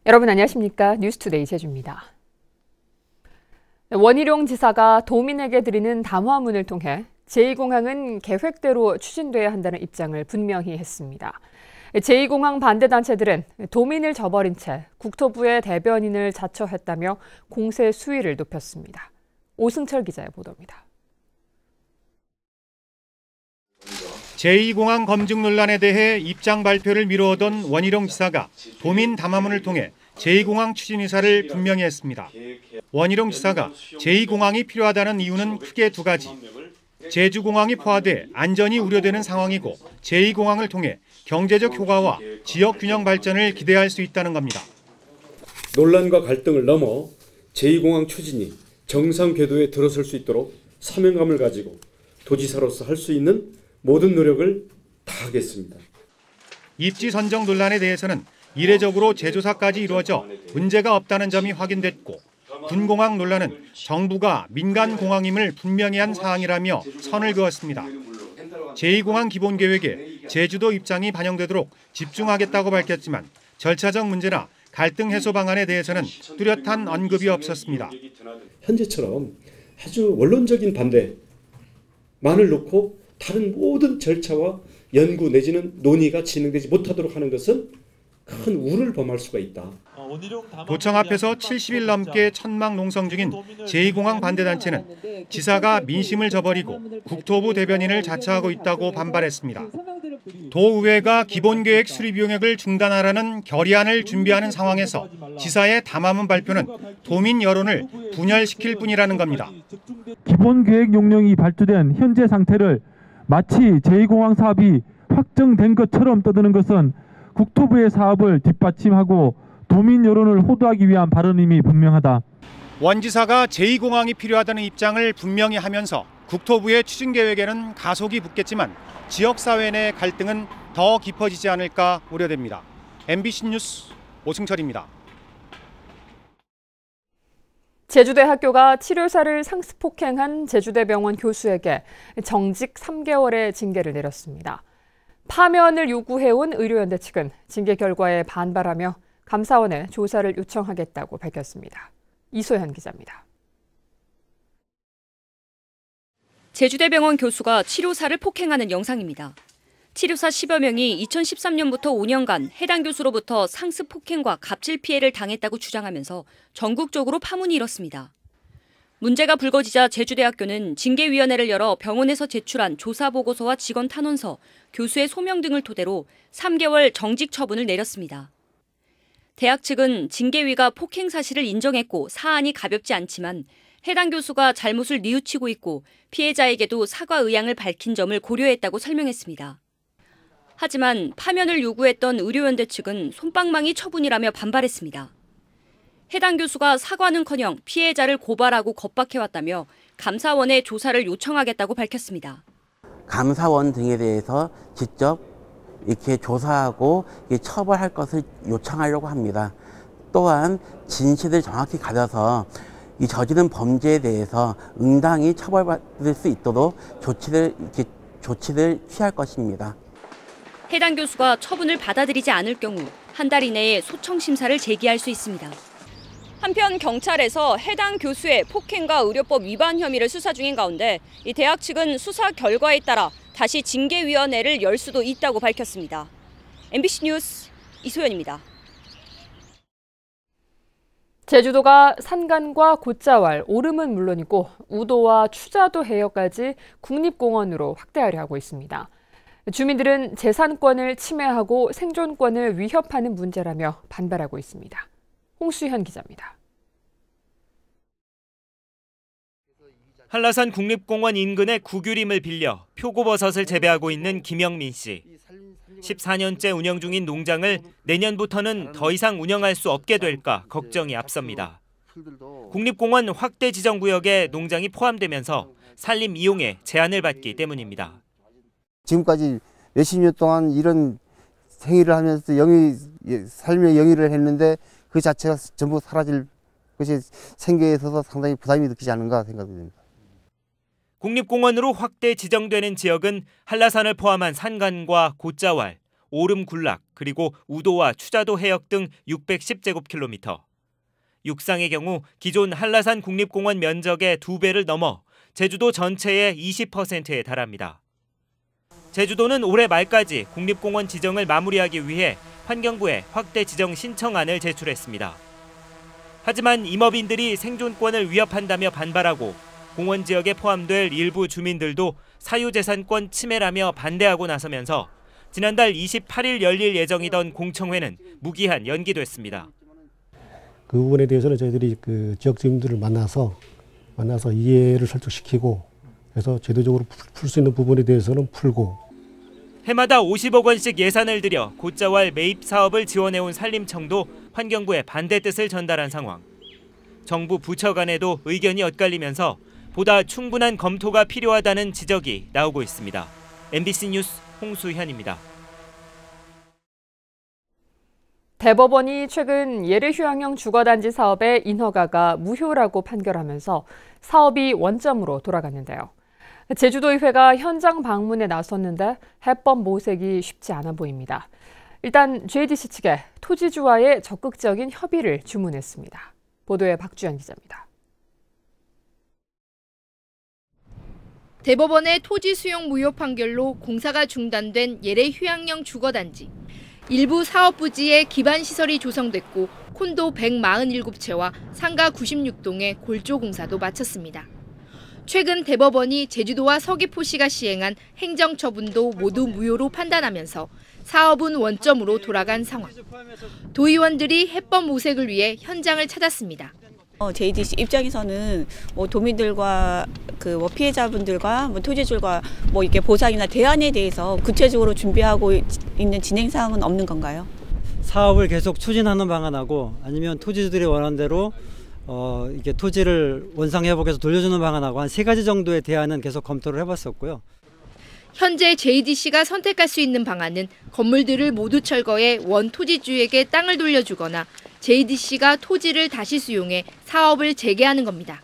여러분 안녕하십니까? 뉴스투데이 제주입니다. 원희룡 지사가 도민에게 드리는 담화문을 통해 제2공항은 계획대로 추진돼야 한다는 입장을 분명히 했습니다. 제2공항 반대단체들은 도민을 저버린 채 국토부의 대변인을 자처했다며 공세 수위를 높였습니다. 오승철 기자의 보도입니다. 제2공항 검증 논란에 대해 입장 발표를 미뤄오던 원희룡 지사가 도민 담화문을 통해 제2공항 추진 의사를 분명히 했습니다. 원희룡 지사가 제2공항이 필요하다는 이유는 크게 두 가지. 제주공항이 포화돼 안전이 우려되는 상황이고 제2공항을 통해 경제적 효과와 지역 균형 발전을 기대할 수 있다는 겁니다. 논란과 갈등을 넘어 제2공항 추진이 정상 궤도에 들어설 수 있도록 사명감을 가지고 도지사로서 할 수 있는 모든 노력을 다하겠습니다. 입지 선정 논란에 대해서는 이례적으로 재조사까지 이루어져 문제가 없다는 점이 확인됐고 군공항 논란은 정부가 민간공항임을 분명히 한 사항이라며 선을 그었습니다. 제2공항 기본계획에 제주도 입장이 반영되도록 집중하겠다고 밝혔지만 절차적 문제나 갈등 해소 방안에 대해서는 뚜렷한 언급이 없었습니다. 현재처럼 아주 원론적인 반대만을 놓고 다른 모든 절차와 연구 내지는 논의가 진행되지 못하도록 하는 것은 큰 우를 범할 수가 있다. 도청 앞에서 70일 넘게 천막 농성 중인 제2공항 반대단체는 지사가 민심을 저버리고 국토부 대변인을 자처하고 있다고 반발했습니다. 도의회가 기본계획 수립 용역을 중단하라는 결의안을 준비하는 상황에서 지사의 담화문 발표는 도민 여론을 분열시킬 뿐이라는 겁니다. 기본계획 용역이 발주된 현재 상태를 마치 제2공항 사업이 확정된 것처럼 떠드는 것은 국토부의 사업을 뒷받침하고 도민 여론을 호도하기 위한 발언임이 분명하다. 원 지사가 제2공항이 필요하다는 입장을 분명히 하면서 국토부의 추진 계획에는 가속이 붙겠지만 지역사회 내 갈등은 더 깊어지지 않을까 우려됩니다. MBC 뉴스 오승철입니다. 제주대 학교가 치료사를 상습폭행한 제주대병원 교수에게 정직 3개월의 징계를 내렸습니다. 파면을 요구해온 의료연대 측은 징계 결과에 반발하며 감사원에 조사를 요청하겠다고 밝혔습니다. 이소연 기자입니다. 제주대병원 교수가 치료사를 폭행하는 영상입니다. 치료사 10여 명이 2013년부터 5년간 해당 교수로부터 상습 폭행과 갑질 피해를 당했다고 주장하면서 전국적으로 파문이 일었습니다. 문제가 불거지자 제주대학교는 징계위원회를 열어 병원에서 제출한 조사보고서와 직원 탄원서, 교수의 소명 등을 토대로 3개월 정직 처분을 내렸습니다. 대학 측은 징계위가 폭행 사실을 인정했고 사안이 가볍지 않지만 해당 교수가 잘못을 뉘우치고 있고 피해자에게도 사과 의향을 밝힌 점을 고려했다고 설명했습니다. 하지만 파면을 요구했던 의료연대 측은 솜방망이 처분이라며 반발했습니다. 해당 교수가 사과는커녕 피해자를 고발하고 겁박해왔다며 감사원에 조사를 요청하겠다고 밝혔습니다. 감사원 등에 대해서 직접 이렇게 조사하고 처벌할 것을 요청하려고 합니다. 또한 진실을 정확히 가려서 이 저지른 범죄에 대해서 응당히 처벌받을 수 있도록 조치를 취할 것입니다. 해당 교수가 처분을 받아들이지 않을 경우 한 달 이내에 소청 심사를 제기할 수 있습니다. 한편 경찰에서 해당 교수의 폭행과 의료법 위반 혐의를 수사 중인 가운데 이 대학 측은 수사 결과에 따라 다시 징계위원회를 열 수도 있다고 밝혔습니다. MBC 뉴스 이소연입니다. 제주도가 산간과 곶자왈, 오름은 물론이고 우도와 추자도 해역까지 국립공원으로 확대하려 하고 있습니다. 주민들은 재산권을 침해하고 생존권을 위협하는 문제라며 반발하고 있습니다. 홍수현 기자입니다. 한라산 국립공원 인근의 구규림을 빌려 표고버섯을 재배하고 있는 김영민 씨. 14년째 운영 중인 농장을 내년부터는 더 이상 운영할 수 없게 될까 걱정이 앞섭니다. 국립공원 확대 지정구역에 농장이 포함되면서 산림 이용에 제한을 받기 때문입니다. 지금까지 몇십 년 동안 이런 행위를 하면서 삶의 영위를 했는데 그 자체가 전부 사라질 것이 생계에 있어서 상당히 부담이 느끼지 않는가 생각됩니다. 국립공원으로 확대 지정되는 지역은 한라산을 포함한 산간과 곶자왈, 오름 군락 그리고 우도와 추자도 해역 등 610제곱킬로미터. 육상의 경우 기존 한라산 국립공원 면적의 2배를 넘어 제주도 전체의 20%에 달합니다. 제주도는 올해 말까지 국립공원 지정을 마무리하기 위해 환경부에 확대 지정 신청안을 제출했습니다. 하지만 임업인들이 생존권을 위협한다며 반발하고 공원 지역에 포함될 일부 주민들도 사유재산권 침해라며 반대하고 나서면서 지난달 28일 열릴 예정이던 공청회는 무기한 연기됐습니다. 그 부분에 대해서는 저희들이 그 지역 주민들을 만나서 이해를 설득시키고 그래서 제도적으로 풀 수 있는 부분에 대해서는 풀고 해마다 50억 원씩 예산을 들여 곶자왈 매입 사업을 지원해온 산림청도 환경부에 반대 뜻을 전달한 상황. 정부 부처 간에도 의견이 엇갈리면서 보다 충분한 검토가 필요하다는 지적이 나오고 있습니다. MBC 뉴스 홍수현입니다. 대법원이 최근 예르휴양형 주거단지 사업의 인허가가 무효라고 판결하면서 사업이 원점으로 돌아갔는데요. 제주도의회가 현장 방문에 나섰는데 해법 모색이 쉽지 않아 보입니다. 일단 JDC 측에 토지주와의 적극적인 협의를 주문했습니다. 보도에 박주연 기자입니다. 대법원의 토지 수용 무효 판결로 공사가 중단된 예르휴양형 주거단지. 일부 사업 부지에 기반 시설이 조성됐고 콘도 147채와 상가 96동의 골조 공사도 마쳤습니다. 최근 대법원이 제주도와 서귀포시가 시행한 행정처분도 모두 무효로 판단하면서 사업은 원점으로 돌아간 상황. 도의원들이 해법 모색을 위해 현장을 찾았습니다. JDC 입장에서는 도민들과 피해자분들과 토지주들과 이렇게 보상이나 대안에 대해서 구체적으로 준비하고 있는 진행 사항은 없는 건가요? 사업을 계속 추진하는 방안하고 아니면 토지주들이 원하는 대로 이게 토지를 원상회복해서 돌려주는 방안하고 한 3가지 정도의 대안은 계속 검토를 해봤었고요. 현재 JDC가 선택할 수 있는 방안은 건물들을 모두 철거해 원 토지주에게 땅을 돌려주거나 JDC가 토지를 다시 수용해 사업을 재개하는 겁니다.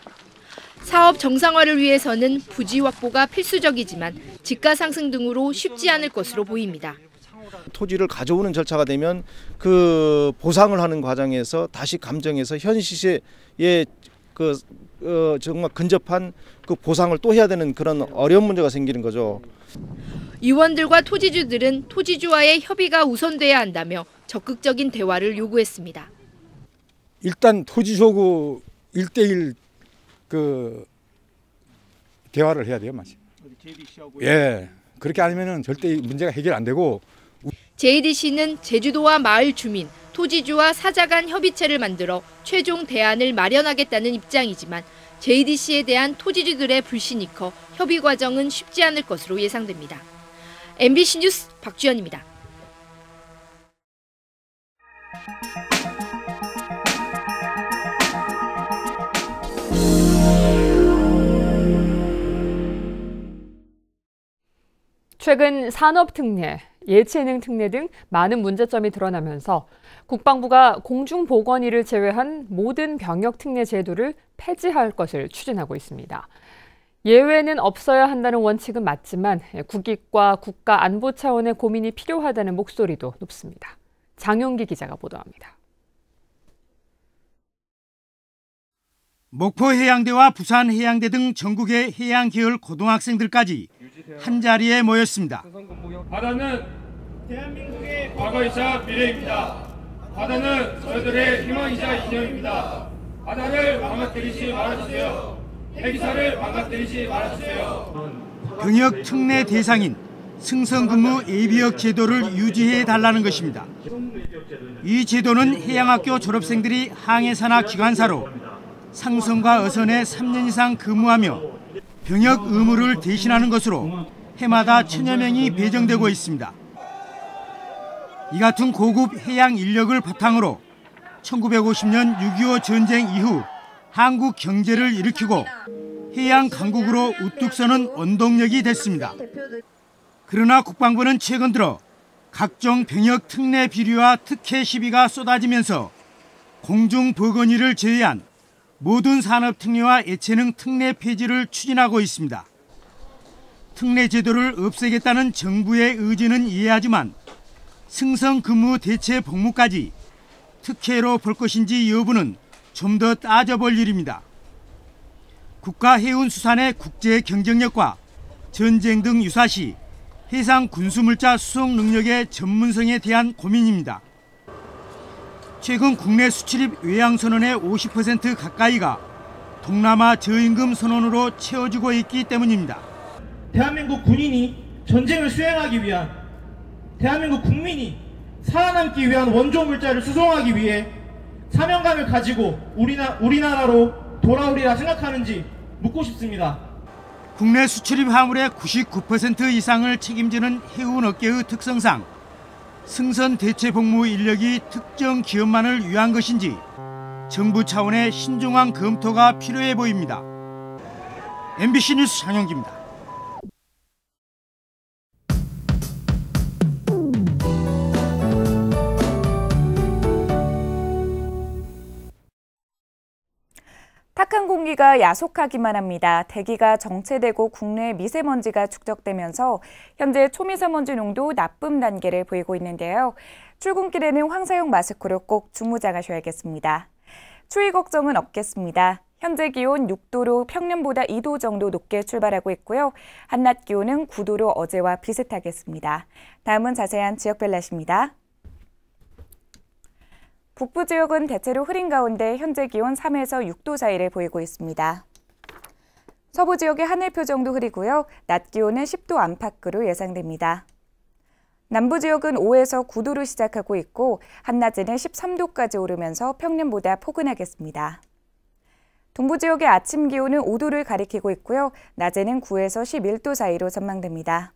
사업 정상화를 위해서는 부지 확보가 필수적이지만 집가 상승 등으로 쉽지 않을 것으로 보입니다. 토지를 가져오는 절차가 되면 그 보상을 하는 과정에서 다시 감정해서 현 시세에 정말 근접한 그 보상을 또 해야 되는 그런 어려운 문제가 생기는 거죠. 의원들과 토지주들은 토지주와의 협의가 우선돼야 한다며 적극적인 대화를 요구했습니다. 일단 토지주하고 1대1 대화를 해야 돼요, 맞지? 예, 그렇게 아니면은 절대 문제가 해결 안 되고. JDC는 제주도와 마을 주민, 토지주와 사자 간 협의체를 만들어 최종 대안을 마련하겠다는 입장이지만 JDC에 대한 토지주들의 불신이 커 협의 과정은 쉽지 않을 것으로 예상됩니다. MBC 뉴스 박주연입니다. 최근 산업특례, 예체능 특례 등 많은 문제점이 드러나면서 국방부가 공중보건의를 제외한 모든 병역특례 제도를 폐지할 것을 추진하고 있습니다. 예외는 없어야 한다는 원칙은 맞지만 국익과 국가 안보 차원의 고민이 필요하다는 목소리도 높습니다. 장용기 기자가 보도합니다. 목포해양대와 부산해양대 등 전국의 해양계열 고등학생들까지 한자리에 모였습니다. 바다는 대한민국의 과거이자 미래입니다. 바다는 저희들의 희망이자 이념입니다. 바다를 망가뜨리지 말아주세요. 해기사를 망가뜨리지 말아주세요. 병역 특례 대상인 승선근무 예비역 제도를 유지해달라는 것입니다. 이 제도는 해양학교 졸업생들이 항해사나 기관사로 상선과 어선에 3년 이상 근무하며 병역 의무를 대신하는 것으로 해마다 1000여 명이 배정되고 있습니다. 이 같은 고급 해양 인력을 바탕으로 1950년 6.25 전쟁 이후 한국 경제를 일으키고 해양 강국으로 우뚝 서는 원동력이 됐습니다. 그러나 국방부는 최근 들어 각종 병역 특례 비리와 특혜 시비가 쏟아지면서 공중보건의를 제외한 모든 산업특례와 예체능 특례 폐지를 추진하고 있습니다. 특례 제도를 없애겠다는 정부의 의지는 이해하지만 승선 근무 대체 복무까지 특혜로 볼 것인지 여부는 좀 더 따져볼 일입니다. 국가해운수산의 국제 경쟁력과 전쟁 등 유사시 해상 군수물자 수송 능력의 전문성에 대한 고민입니다. 최근 국내 수출입 외양 선원의 50% 가까이가 동남아 저임금 선원으로 채워지고 있기 때문입니다. 대한민국 군인이 전쟁을 수행하기 위한, 대한민국 국민이 살아남기 위한 원조 물자를 수송하기 위해 사명감을 가지고 우리나라로 돌아오리라 생각하는지 묻고 싶습니다. 국내 수출입 화물의 99% 이상을 책임지는 해운업계의 특성상 승선 대체 복무 인력이 특정 기업만을 위한 것인지 정부 차원의 신중한 검토가 필요해 보입니다. MBC 뉴스 장영기입니다. 탁한 공기가 야속하기만 합니다. 대기가 정체되고 국내 미세먼지가 축적되면서 현재 초미세먼지 농도 나쁨 단계를 보이고 있는데요. 출근길에는 황사용 마스크로 꼭 중무장하셔야겠습니다. 추위 걱정은 없겠습니다. 현재 기온 6도로 평년보다 2도 정도 높게 출발하고 있고요. 한낮 기온은 9도로 어제와 비슷하겠습니다. 다음은 자세한 지역별 날씨입니다. 북부 지역은 대체로 흐린 가운데 현재 기온 3에서 6도 사이를 보이고 있습니다. 서부 지역의 하늘 표정도 흐리고요. 낮 기온은 10도 안팎으로 예상됩니다. 남부 지역은 5에서 9도로 시작하고 있고 한낮에는 13도까지 오르면서 평년보다 포근하겠습니다. 동부 지역의 아침 기온은 5도를 가리키고 있고요. 낮에는 9에서 11도 사이로 전망됩니다.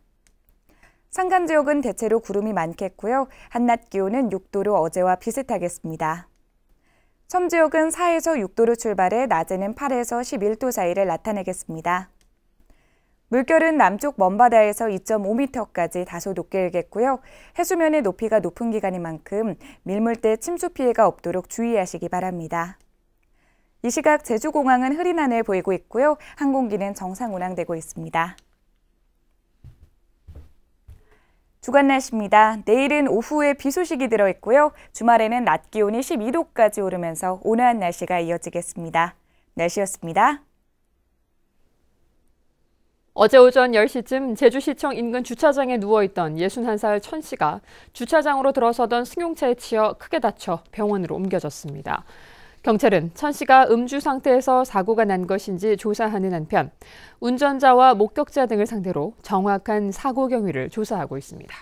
산간 지역은 대체로 구름이 많겠고요. 한낮 기온은 6도로 어제와 비슷하겠습니다. 섬 지역은 4에서 6도로 출발해 낮에는 8에서 11도 사이를 나타내겠습니다. 물결은 남쪽 먼바다에서 2.5m까지 다소 높게 일겠고요. 해수면의 높이가 높은 기간인 만큼 밀물대 침수 피해가 없도록 주의하시기 바랍니다. 이 시각 제주공항은 흐린 하늘 보이고 있고요. 항공기는 정상 운항되고 있습니다. 주간 날씨입니다. 내일은 오후에 비 소식이 들어있고요. 주말에는 낮 기온이 12도까지 오르면서 온화한 날씨가 이어지겠습니다. 날씨였습니다. 어제 오전 10시쯤 제주시청 인근 주차장에 누워있던 61살 천 씨가 주차장으로 들어서던 승용차에 치여 크게 다쳐 병원으로 옮겨졌습니다. 경찰은 천 씨가 음주 상태에서 사고가 난 것인지 조사하는 한편 운전자와 목격자 등을 상대로 정확한 사고 경위를 조사하고 있습니다.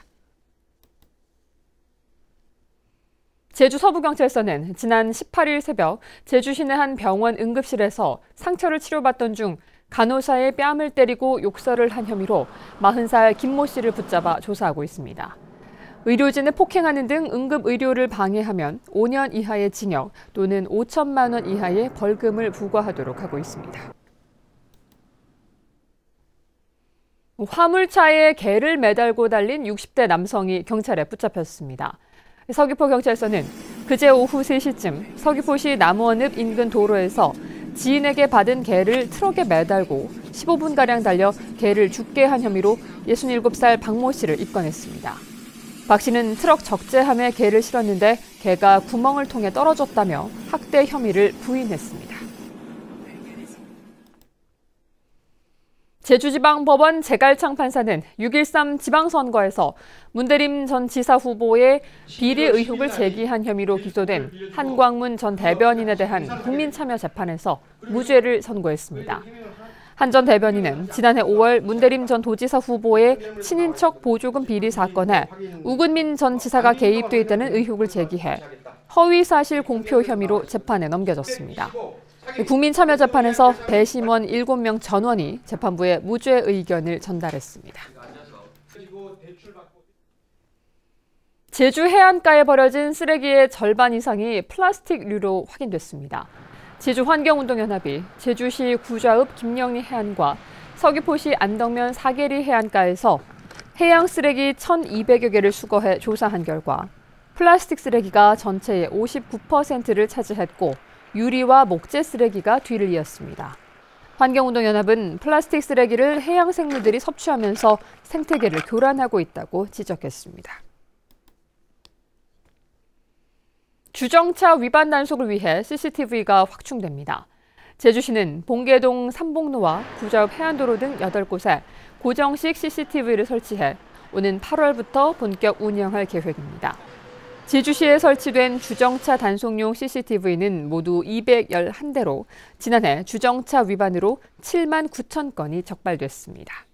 제주 서부경찰서는 지난 18일 새벽 제주 시내 한 병원 응급실에서 상처를 치료받던 중 간호사의 뺨을 때리고 욕설을 한 혐의로 40살 김모 씨를 붙잡아 조사하고 있습니다. 의료진을 폭행하는 등 응급의료를 방해하면 5년 이하의 징역 또는 5천만 원 이하의 벌금을 부과하도록 하고 있습니다. 화물차에 개를 매달고 달린 60대 남성이 경찰에 붙잡혔습니다. 서귀포경찰서는 그제 오후 3시쯤 서귀포시 남원읍 인근 도로에서 지인에게 받은 개를 트럭에 매달고 15분가량 달려 개를 죽게 한 혐의로 67살 박모 씨를 입건했습니다. 박 씨는 트럭 적재함에 개를 실었는데 개가 구멍을 통해 떨어졌다며 학대 혐의를 부인했습니다. 제주지방법원 제갈창 판사는 6.13 지방선거에서 문대림 전 지사 후보의 비리 의혹을 제기한 혐의로 기소된 한광문 전 대변인에 대한 국민참여재판에서 무죄를 선고했습니다. 한 전 대변인은 지난해 5월 문대림 전 도지사 후보의 친인척 보조금 비리 사건에 우근민 전 지사가 개입돼 있다는 의혹을 제기해 허위사실 공표 혐의로 재판에 넘겨졌습니다. 국민참여재판에서 배심원 7명 전원이 재판부에 무죄 의견을 전달했습니다. 제주 해안가에 버려진 쓰레기의 절반 이상이 플라스틱류로 확인됐습니다. 제주환경운동연합이 제주시 구좌읍 김영리 해안과 서귀포시 안덕면 사계리 해안가에서 해양 쓰레기 1,200여 개를 수거해 조사한 결과 플라스틱 쓰레기가 전체의 59%를 차지했고 유리와 목재 쓰레기가 뒤를 이었습니다. 환경운동연합은 플라스틱 쓰레기를 해양 생물들이 섭취하면서 생태계를 교란하고 있다고 지적했습니다. 주정차 위반 단속을 위해 CCTV가 확충됩니다. 제주시는 봉계동 삼봉로와 구좌읍 해안도로 등 8곳에 고정식 CCTV를 설치해 오는 8월부터 본격 운영할 계획입니다. 제주시에 설치된 주정차 단속용 CCTV는 모두 211대로 지난해 주정차 위반으로 7만 9천 건이 적발됐습니다.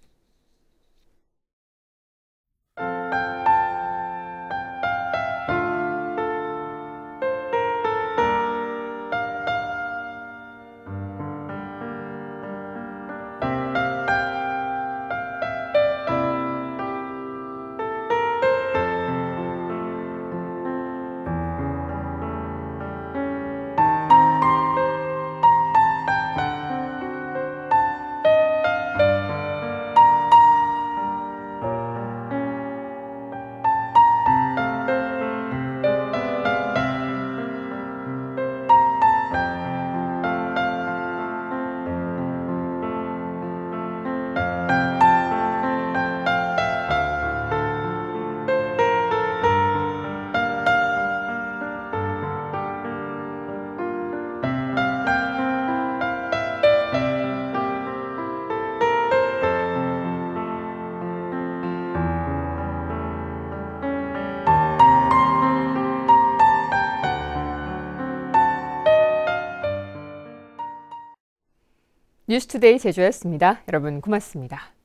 뉴스투데이 제주였습니다. 여러분 고맙습니다.